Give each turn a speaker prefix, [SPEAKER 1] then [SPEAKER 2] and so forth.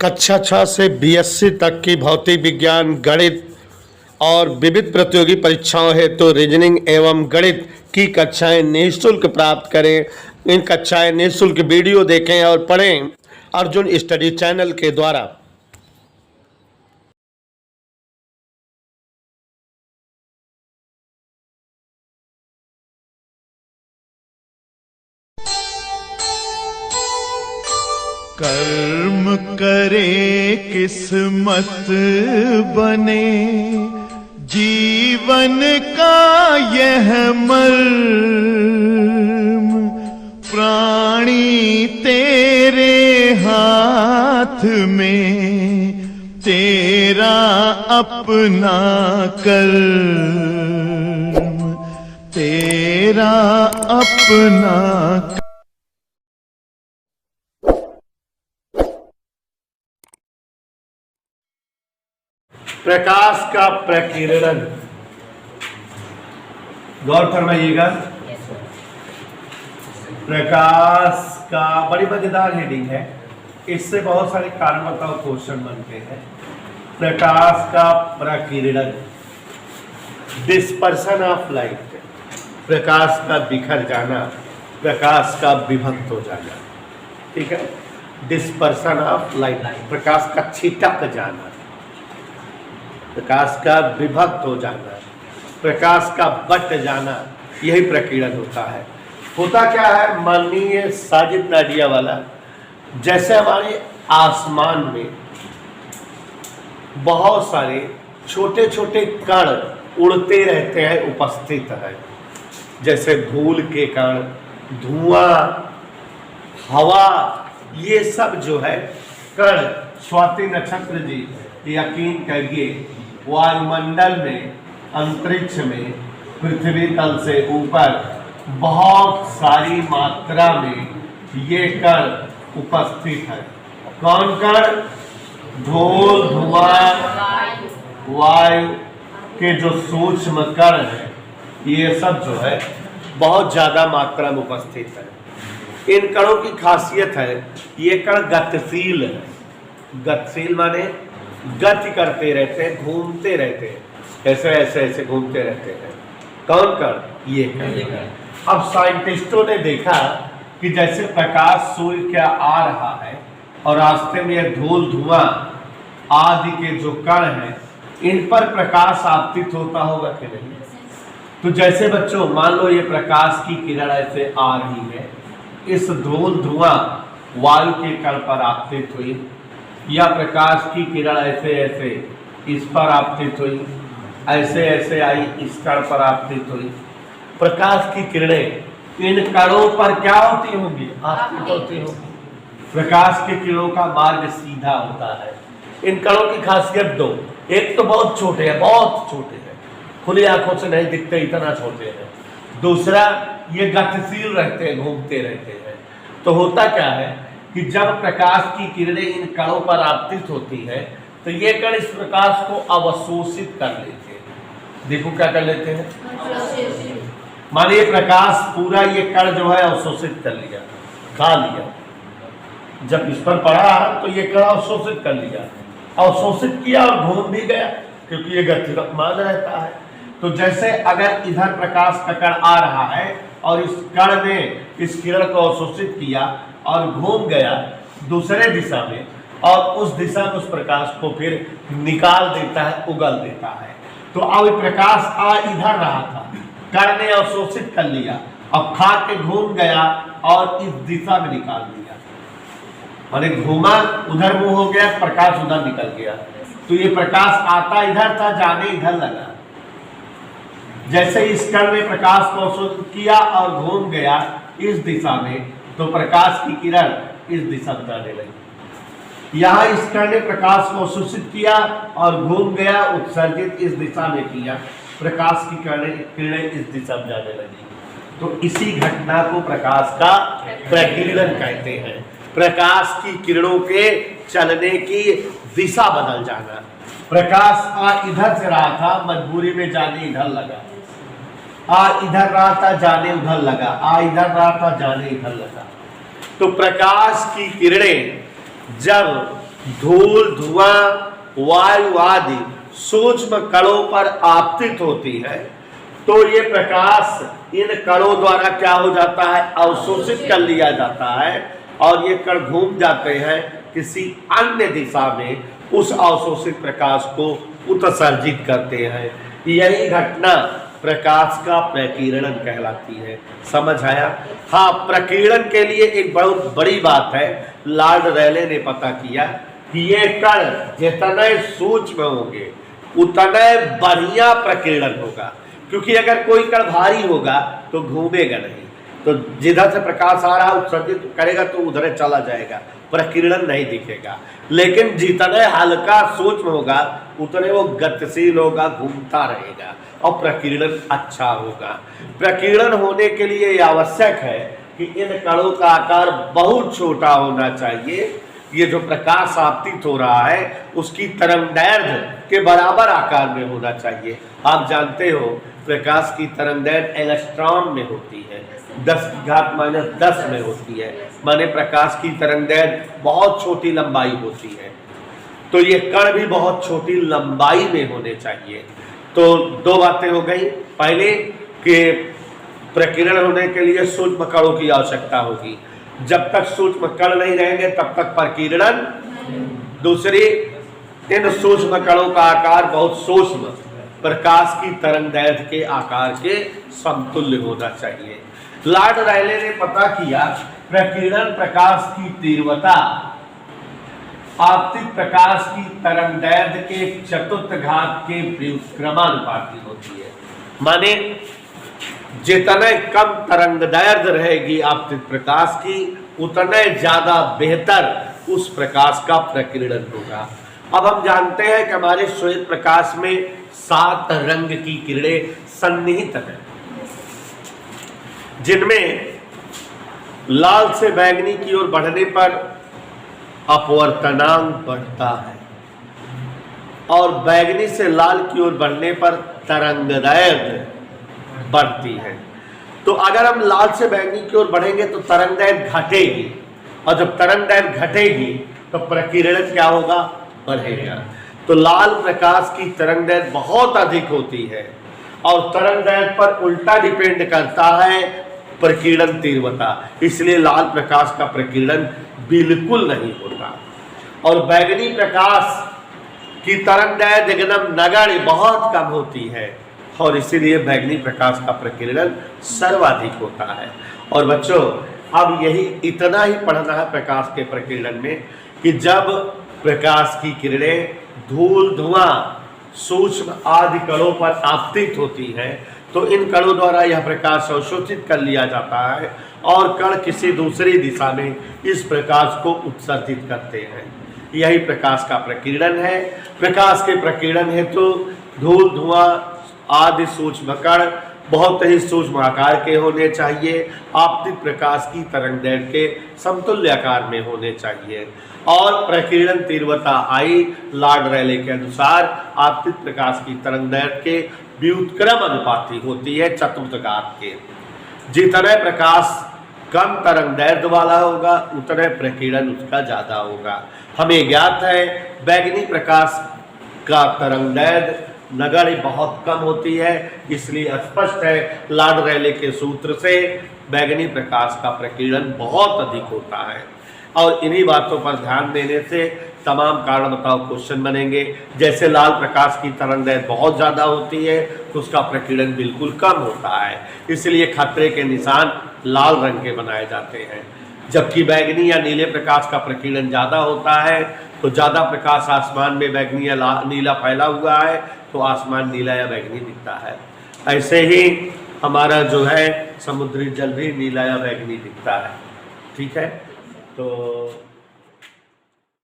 [SPEAKER 1] कक्षा 6 से बीएससी तक की भौतिक विज्ञान, गणित और विविध प्रतियोगी परीक्षाओं हेतु रीजनिंग एवं गणित की कक्षाएं निःशुल्क प्राप्त करें। इन कक्षाएं निःशुल्क वीडियो देखें और पढ़ें अर्जुन स्टडी चैनल के द्वारा।
[SPEAKER 2] कर्म करे किस्मत बने, जीवन का यह मर्म, प्राणी तेरे हाथ में, तेरा अपना कर्म, तेरा अपना।
[SPEAKER 1] प्रकाश का प्रकीर्णन, गौर फरमाइएगा। प्रकाश का बड़ी मजेदार हेडिंग है, इससे बहुत सारे कारण बताओ क्वेश्चन बनते हैं। प्रकाश का प्रकीर्णन, डिस्पर्सन ऑफ लाइट, प्रकाश का बिखर जाना, प्रकाश का विभक्त हो जाना। ठीक है, डिस्पर्सन ऑफ लाइट, प्रकाश का छिटक जाना, प्रकाश का विभक्त हो जाना, प्रकाश का बट जाना, यही प्रकीर्णन होता है। होता क्या है, माननीय साजिद नाडिया वाला, जैसे हमारे आसमान में बहुत सारे छोटे छोटे कण उड़ते रहते हैं, उपस्थित है, जैसे धूल के कण, धुआं, हवा, ये सब जो है कण। स्वाति नक्षत्र जी यकीन करिए, वायुमंडल में, अंतरिक्ष में, पृथ्वी तल से ऊपर बहुत सारी मात्रा में ये कण उपस्थित है। कौन कण? धूल, धुआं, वायु के जो सूक्ष्म कण हैं, ये सब जो है बहुत ज्यादा मात्रा में उपस्थित है। इन कणों की खासियत है, ये कण गतिशील है। गतिशील माने गति करते रहते हैं, घूमते रहते हैं, ऐसे ऐसे ऐसे घूमते रहते हैं। कौन कण? ये कण। अब साइंटिस्टों ने देखा कि जैसे प्रकाश सूर्य का आ रहा है और रास्ते में ये धूल, धुआं आदि के जो कण हैं, इन पर प्रकाश आपतित होता होगा कि नहीं? तो जैसे बच्चों मान लो ये प्रकाश की किरण ऐसे आ रही है, इस धूल, धुआं वायु के कण पर आपतित हुई, या प्रकाश की किरण ऐसे ऐसे इस पर आपतित हुई, ऐसे ऐसे आई इस कण पर आपतित हुई। प्रकाश की किरणें इन कणों पर क्या होती होंगी? आपतित होती होंगी। प्रकाश की किरणों का मार्ग सीधा होता है। इन कणों की खासियत दो, एक तो बहुत छोटे हैं, बहुत छोटे हैं, खुली आंखों से नहीं दिखते, इतना छोटे हैं। दूसरा, ये गतिशील रहते हैं, घूमते रहते हैं। तो होता क्या है कि जब प्रकाश की किरणें इन कणों पर आपतित होती है, तो ये कण इस प्रकाश को अवशोषित कर लेते हैं। देखो क्या कर लेते हैं, मानिए प्रकाश पूरा ये कण जो है अवशोषित कर लिया, खा लिया। जब इस पर पड़ा तो ये कण अवशोषित कर लिया, अवशोषित किया और घूम भी गया, क्योंकि ये गतिमान रहता है। तो जैसे अगर इधर प्रकाश का कण आ रहा है और इस कण ने इस किरण को अवशोषित किया और घूम गया दूसरे दिशा में, और उस दिशा में उस प्रकाश को फिर निकाल देता है, उगल देता है। तो अब प्रकाश आ इधर रहा था, कण ने अवशोषित कर लिया, अब खा के घूम गया और इस दिशा में निकाल दिया, माने घूमा, उधर मुंह हो गया, प्रकाश उधर निकल गया। तो ये प्रकाश आता इधर था, जाने इधर लगा। जैसे इस कण ने प्रकाश को अवशोषित किया और घूम गया इस दिशा में, तो प्रकाश की किरण इस दिशा में जाने लगी। यहाँ इस कण ने प्रकाश को अवशोषित किया और घूम गया, उत्सर्जित इस दिशा में किया, प्रकाश की किरणें इस दिशा में जाने लगी। तो इसी घटना को प्रकाश का प्रकीर्णन कहते हैं। प्रकाश की किरणों के चलने की दिशा बदल जाना। प्रकाश आ इधर से रहा था, मजबूरी में जाने इधर लगा, आ इधर रहा था, जाने उधर लगा, आ इधर रहा था, जाने इधर लगा। तो प्रकाश की किरणें जब धूल, धुआं, वायु आदि सूक्ष्म कणों पर आपतित होती है, तो ये प्रकाश इन कणों द्वारा क्या हो जाता है, अवशोषित कर लिया जाता है और ये कण घूम जाते हैं किसी अन्य दिशा में, उस अवशोषित प्रकाश को उत्सर्जित करते हैं। यही घटना प्रकाश का प्रकीर्णन कहलाती है। समझ आया? हाँ, प्रकीर्णन के लिए एक बहुत बड़ी बात है, लॉर्ड रैले ने पता किया कि ये कण जितने सूक्ष्म होंगे उतने बढ़िया प्रकीर्णन होगा, क्योंकि अगर कोई कण भारी होगा तो घूमेगा नहीं, तो जिधर से प्रकाश आ रहा उत्सर्जित करेगा तो उधर चला जाएगा, प्रकीर्णन नहीं दिखेगा। लेकिन जितने हल्का सूक्ष्म होगा उतने वो गतिशील होगा, घूमता रहेगा और प्रकीर्णन अच्छा होगा। प्रकीर्णन होने के लिए यह आवश्यक है कि इन कणों का आकार बहुत छोटा होना चाहिए। ये जो प्रकाश आपतित हो रहा है उसकी तरंगदैर्घ्य के बराबर आकार में होना चाहिए। आप जानते हो प्रकाश की तरंगदैर्घ्य एंगस्ट्रॉम में होती है, 10⁻⁻10 में होती है, माने प्रकाश की तरंगदैर्घ्य बहुत छोटी लंबाई होती है। तो ये कण भी बहुत छोटी लंबाई में होने चाहिए। तो दो बातें हो गई, पहले कि प्रकीर्णन होने के लिए सूक्ष्म कणों की आवश्यकता होगी, जब तक सूक्ष्म कण नहीं रहेंगे तब तक प्रकीर्णन। दूसरी, इन सूक्ष्म कणों का आकार बहुत सूक्ष्म प्रकाश की तरंगदैर्घ्य के आकार के समतुल्य होना चाहिए। लॉर्ड रायले ने पता किया प्रकीर्णन प्रकाश की तीव्रता आपतित प्रकाश की तरंगदैर्घ्य के चतुर्थ घात के व्युत्क्रमानुपाती होती है। माने जितने कम तरंगदैर्घ्य रहेगी आपतित प्रकाश की उतने ज्यादा बेहतर उस प्रकाश का प्रकीर्णन होगा। अब हम जानते हैं कि हमारे श्वेत प्रकाश में 7 रंग की किरणें सन्निहित हैं, जिनमें लाल से बैंगनी की ओर बढ़ने पर अपवर्तनांक बढ़ता है और बैंगनी से लाल की ओर बढ़ने पर तरंगदैर्घ्य बढ़ती है। तो अगर हम लाल से बैंगनी की ओर बढ़ेंगे तो तरंगदैर्घ्य घटेगी, और जब तरंगदैर्घ्य घटेगी तो प्रकीर्णन क्या होगा, बढ़ेगा। तो लाल प्रकाश की तरंगदैर्घ्य बहुत अधिक होती है और तरंगदैर्घ्य पर उल्टा डिपेंड करता है प्रकीर्णन तीव्रता, इसलिए लाल प्रकाश का प्रकीर्णन बिल्कुल नहीं होता। और बैंगनी प्रकाश की तरंगदैर्घ्य एकदम नगण्य बहुत कम होती है और इसीलिए बैंगनी प्रकाश का प्रकीर्णन सर्वाधिक होता है। और बच्चों, अब यही इतना ही पढ़ना है प्रकाश के प्रकीर्णन में कि जब प्रकाश की किरणें धूल, धुआं, सूक्ष्म आदि कणों पर आपतित होती है तो इन कणों द्वारा यह प्रकाश अवशोषित कर लिया जाता है और कण किसी दूसरी दिशा में इस प्रकाश को उत्सर्जित करते हैं। यही प्रकाश का प्रकीर्णन है। प्रकाश के प्रकीर्णन हेतु धूल, धुआं आदि सूक्ष्म कण बहुत ही सूक्ष्म आकार के होने चाहिए, आपतित प्रकाश की तरंगदैर्घ्य के समतुल्य आकार में होने चाहिए। और प्रकीर्णन तीव्रता आई लॉर्ड रैले के अनुसार आपतित प्रकाश की तरंगदैर्घ्य के व्युत्क्रम अनुपाती होती है चतुर्थ घात के। जितने प्रकाश कम तरंगदैर्घ्य वाला होगा उतने प्रकीर्णन उसका ज्यादा होगा। हमें ज्ञात है बैंगनी प्रकाश का तरंगदैर्घ्य नगण्य बहुत कम होती है, इसलिए स्पष्ट है लॉर्ड रैले के सूत्र से बैंगनी प्रकाश का प्रकीर्णन बहुत अधिक होता है। और इन्हीं बातों पर ध्यान देने से तमाम कारण बताओ क्वेश्चन बनेंगे। जैसे लाल प्रकाश की तरंगदैर्घ्य बहुत ज़्यादा होती है तो उसका प्रकीर्णन बिल्कुल कम होता है, इसलिए खतरे के निशान लाल रंग के बनाए जाते हैं। जबकि बैंगनी या नीले प्रकाश का प्रकीर्णन ज़्यादा होता है तो ज़्यादा प्रकाश आसमान में बैंगनी या नीला फैला हुआ है तो आसमान नीला या बैंगनी दिखता है। ऐसे ही हमारा जो है समुद्री जल भी नीला या बैंगनी दिखता है। ठीक है, तो